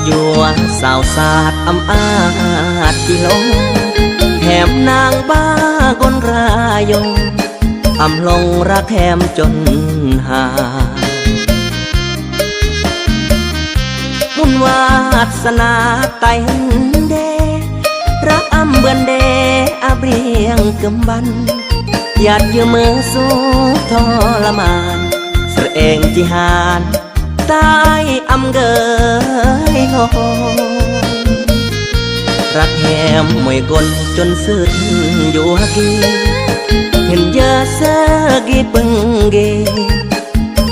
ยัวสาวสาดอำอาจที่ลงแถมนางบ้ากลรายงอำลงรักแถมจนหาบุญวาสนาไต่เดรักอำเบือนเดอาเบียงกำบันหยาดเยื่อมือสู้ทรมานเสรเองจิหานตายอำเกยงงรักแหมมวยกลจนสุดอยู่ฮักกีเห็นเยอะเสกีปึงเก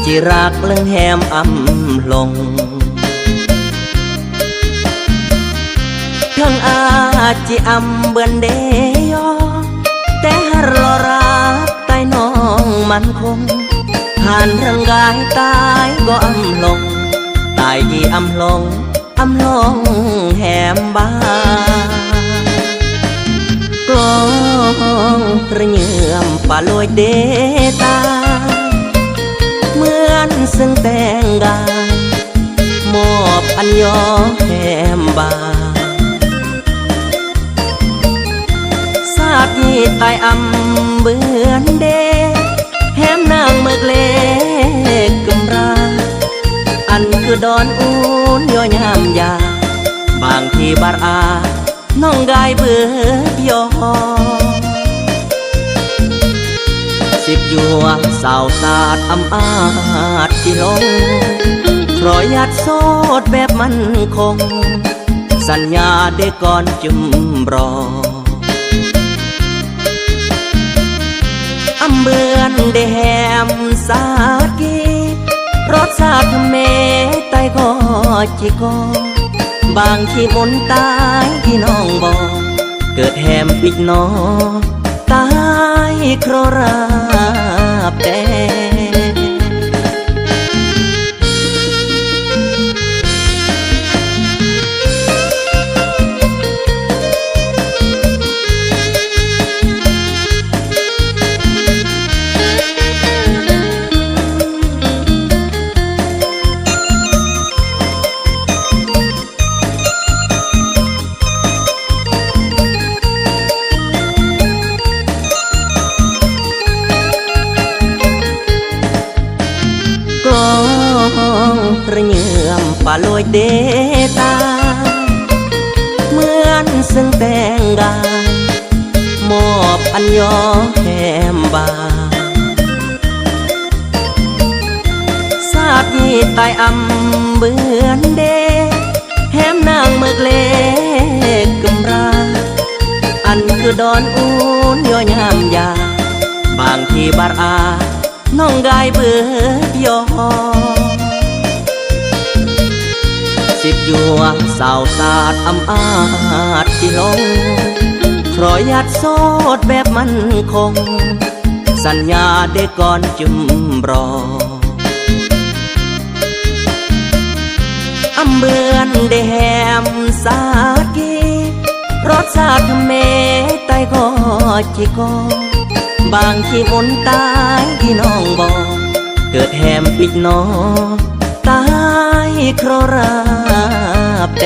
จิรักเลื่องแหมอำลงทั้งอาจิอำเบือนเดยอแต่หารรอรักใต้น้องมันคงผ่านร่างกายตายก็อำลงตายกี่อำลงแหมบ้ากลองระเยื่อมป่าลอยเดตาเหมือนซึ่งแต่งกายมอบอันยอแหมบ้าสาดที่ตายอำเบือนเดแหมนางเมือกเล็กกำราอันคือดอนอุ่นย่อยามยาบางทีบาร์อาน้องกายเบื่อยอสิบยัวสาวสาดอำอาจที่ลงเพราะยัดโซดแบบมันคงสัญญาได้ก่อนจุ่มรออำเบือนได้แหมสาดกีรสชาติเมไตก็จิโกบางที่มนตายที่น้องบอกเกิดแหมปิดนอตายโครราบแดระเยื่อมป่าลอยเดตาเหมือนซึ่งแต่งกายมอบอันยอแหมบาสาดที่ตายอำเบือนเดแหมนางเมือกเล็กกำราอันคือดอนอุ่นย่อยามยาบางทีบาร์อาน้องกายเบื่อยอสิบยัวสาวสาดอำอาจที่ลงเพราะยัดโซดแบบมันคงสัญญาได้ก่อนจุ่มรออำเบือนได้แหมสาดกีรสชาติเมไตก็จิโกบางที่มนตายที่น้องบอกเกิดแหมปิดนอตายโครราบแด